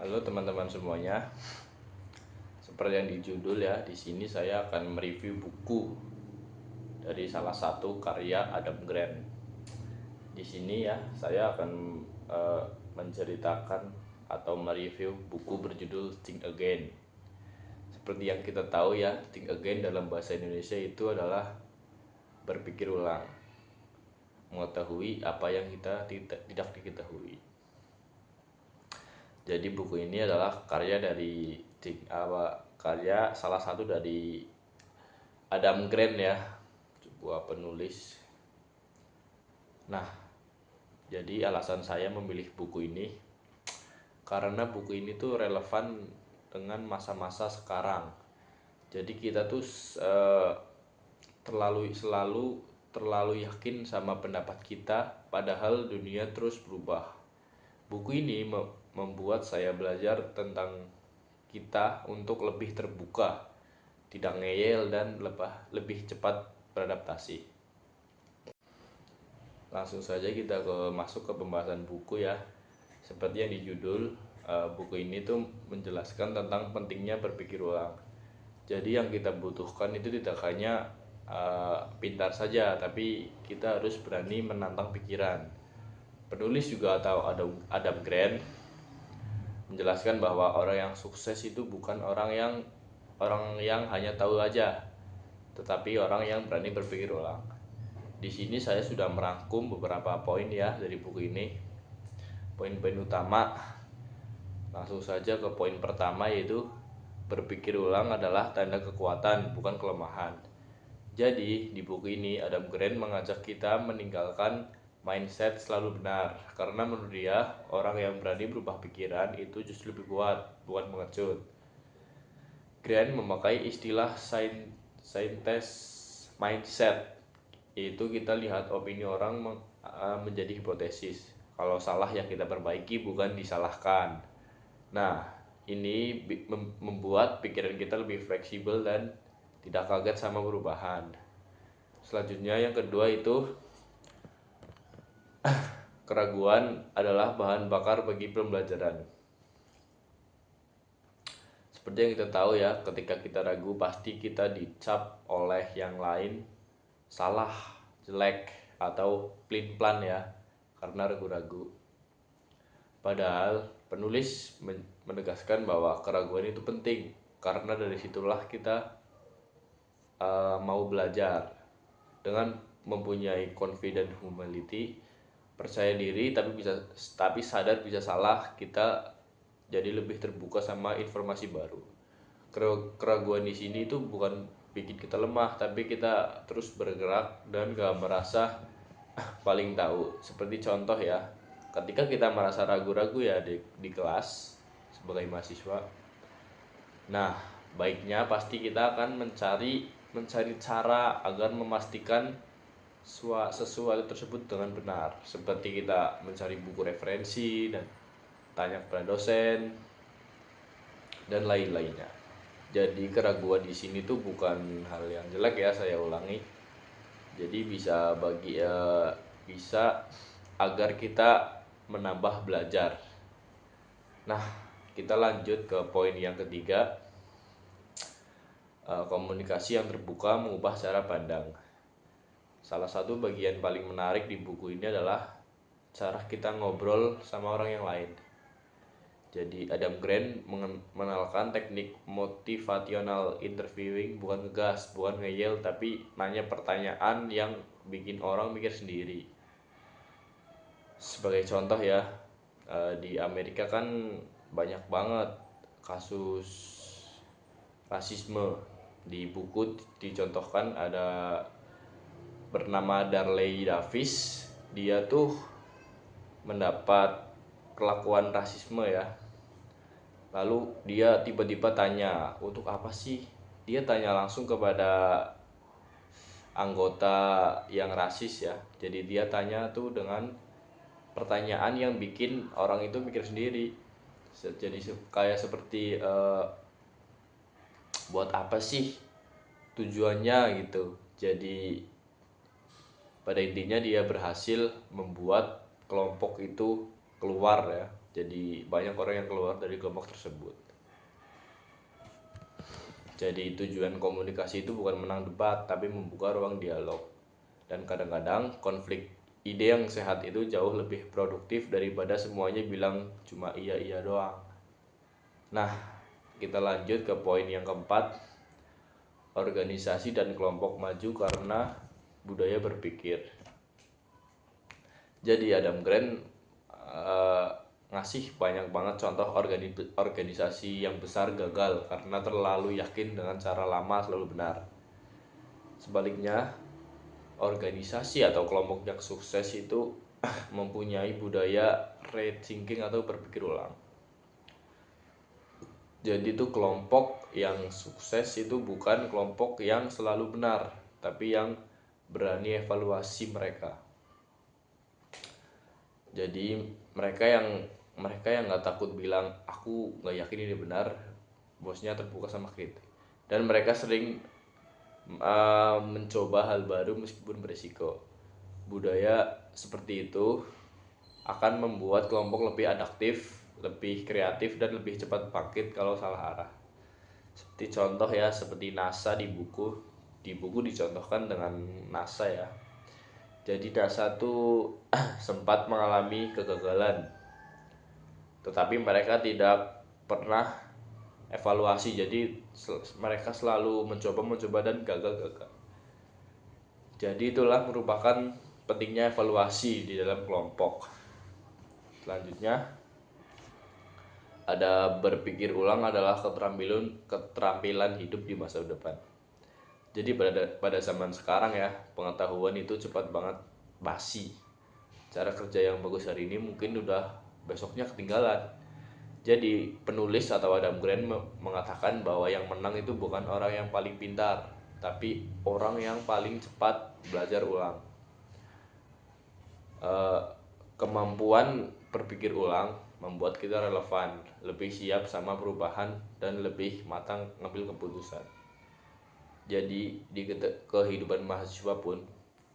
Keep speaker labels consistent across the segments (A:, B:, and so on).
A: Halo teman-teman semuanya. Seperti yang di judul ya, di sini saya akan mereview buku dari salah satu karya Adam Grant. Di sini ya, saya akan menceritakan atau mereview buku berjudul Think Again. Seperti yang kita tahu ya, Think Again dalam bahasa Indonesia itu adalah berpikir ulang, mengetahui apa yang kita tidak diketahui. Jadi buku ini adalah karya salah satu dari Adam Grant ya, sebuah penulis. Nah, jadi alasan saya memilih buku ini karena buku ini tuh relevan dengan masa-masa sekarang. Jadi kita tuh terlalu yakin sama pendapat kita, padahal dunia terus berubah. Buku ini membuat saya belajar tentang kita untuk lebih terbuka, tidak ngeyel, dan lebih cepat beradaptasi. Langsung saja kita masuk ke pembahasan buku ya. Seperti yang di judul, buku ini tuh menjelaskan tentang pentingnya berpikir ulang. Jadi yang kita butuhkan itu tidak hanya pintar saja, tapi kita harus berani menantang pikiran. Penulis juga atau Adam Grant menjelaskan bahwa orang yang sukses itu bukan orang yang hanya tahu aja, tetapi orang yang berani berpikir ulang. Di sini saya sudah merangkum beberapa poin ya dari buku ini. Poin-poin utama. Langsung saja ke poin pertama, yaitu berpikir ulang adalah tanda kekuatan, bukan kelemahan. Jadi di buku ini Adam Grant mengajak kita meninggalkan mindset selalu benar, karena menurut dia orang yang berani berubah pikiran itu justru lebih kuat, bukan mengecut. Grant memakai istilah scientist mindset, yaitu kita lihat opini orang menjadi hipotesis. Kalau salah ya kita perbaiki, bukan disalahkan. Nah, ini membuat pikiran kita lebih fleksibel dan tidak kaget sama perubahan. Selanjutnya yang kedua itu keraguan adalah bahan bakar bagi pembelajaran. Seperti yang kita tahu ya, ketika kita ragu pasti kita dicap oleh yang lain salah, jelek, atau plin-plan ya, karena ragu-ragu. Padahal penulis menegaskan bahwa keraguan itu penting, karena dari situlah kita mau belajar. Dengan mempunyai confident humility, percaya diri tapi sadar bisa salah, kita jadi lebih terbuka sama informasi baru. Keraguan di sini itu bukan bikin kita lemah, tapi kita terus bergerak dan gak merasa paling tahu. Seperti contoh ya, ketika kita merasa ragu-ragu ya di kelas sebagai mahasiswa, nah baiknya pasti kita akan mencari cara agar memastikan sesuatu tersebut dengan benar, seperti kita mencari buku referensi dan tanya kepada dosen dan lain-lainnya. Jadi keraguan di sini tuh bukan hal yang jelek ya, saya ulangi. Jadi bisa agar kita menambah belajar. Nah, kita lanjut ke poin yang ketiga. Komunikasi yang terbuka mengubah cara pandang. Salah satu bagian paling menarik di buku ini adalah cara kita ngobrol sama orang yang lain. Jadi Adam Grant mengenalkan teknik motivational interviewing, bukan ngegas, bukan ngeyel, tapi nanya pertanyaan yang bikin orang mikir sendiri. Sebagai contoh ya, di Amerika kan banyak banget kasus rasisme. Di buku dicontohkan ada bernama Darley Davis. Dia tuh mendapat kelakuan rasisme ya. Lalu dia tiba-tiba tanya, untuk apa sih? Dia tanya langsung kepada anggota yang rasis ya. Jadi dia tanya tuh dengan pertanyaan yang bikin orang itu mikir sendiri. Jadi kayak seperti buat apa sih tujuannya gitu. Jadi pada intinya dia berhasil membuat kelompok itu keluar ya. Jadi banyak orang yang keluar dari kelompok tersebut. Jadi tujuan komunikasi itu bukan menang debat, tapi membuka ruang dialog. Dan kadang-kadang konflik ide yang sehat itu jauh lebih produktif daripada semuanya bilang cuma iya doang. Nah, kita lanjut ke poin yang keempat. Organisasi dan kelompok maju karena budaya berpikir. Jadi Adam Grant ngasih banyak banget contoh organisasi yang besar gagal karena terlalu yakin dengan cara lama selalu benar. Sebaliknya, organisasi atau kelompok yang sukses itu mempunyai budaya rethinking atau berpikir ulang. Jadi itu kelompok yang sukses itu bukan kelompok yang selalu benar, tapi yang berani evaluasi mereka. Jadi mereka yang nggak takut bilang aku nggak yakin ini benar, bosnya terbuka sama kritik, dan mereka sering mencoba hal baru meskipun berisiko. Budaya seperti itu akan membuat kelompok lebih adaptif, lebih kreatif, dan lebih cepat bangkit kalau salah arah. Seperti contoh ya, seperti NASA di buku dicontohkan dengan NASA ya. Jadi NASA tuh sempat mengalami kegagalan, tetapi mereka tidak pernah evaluasi. Jadi mereka selalu mencoba dan gagal. Jadi itulah merupakan pentingnya evaluasi di dalam kelompok. Selanjutnya ada berpikir ulang adalah keterampilan hidup di masa depan. Jadi pada zaman sekarang ya, pengetahuan itu cepat banget basi. Cara kerja yang bagus hari ini mungkin udah besoknya ketinggalan. Jadi penulis atau Adam Grant mengatakan bahwa yang menang itu bukan orang yang paling pintar, tapi orang yang paling cepat belajar ulang. Kemampuan berpikir ulang membuat kita relevan, lebih siap sama perubahan, dan lebih matang ngambil keputusan. Jadi di kehidupan mahasiswa pun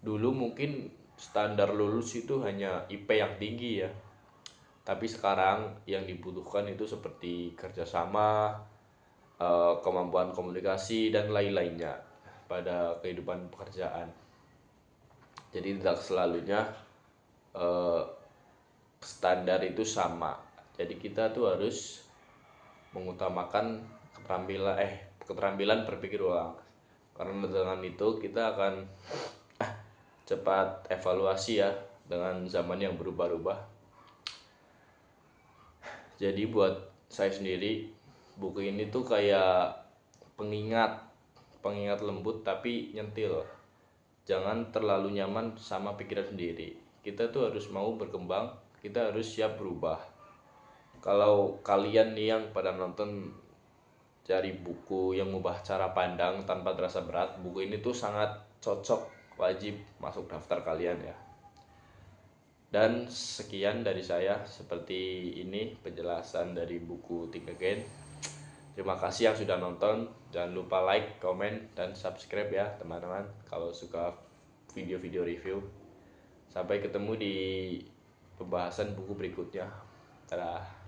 A: dulu mungkin standar lulus itu hanya IP yang tinggi ya, tapi sekarang yang dibutuhkan itu seperti kerjasama, kemampuan komunikasi, dan lain-lainnya pada kehidupan pekerjaan. Jadi tidak selalunya standar itu sama. Jadi kita tuh harus mengutamakan keterampilan berpikir ulang. Karena dengan itu kita akan cepat evaluasi ya dengan zaman yang berubah-ubah. Jadi buat saya sendiri, buku ini tuh kayak pengingat lembut tapi nyentil. Jangan terlalu nyaman sama pikiran sendiri. Kita tuh harus mau berkembang, kita harus siap berubah. Kalau kalian nih yang pada nonton cari buku yang mengubah cara pandang tanpa terasa berat, buku ini tuh sangat cocok, wajib masuk daftar kalian ya. Dan sekian dari saya, seperti ini penjelasan dari buku Think Again. Terima kasih yang sudah nonton. Jangan lupa like, komen, dan subscribe ya teman-teman kalau suka video-video review. Sampai ketemu di pembahasan buku berikutnya. Dadah.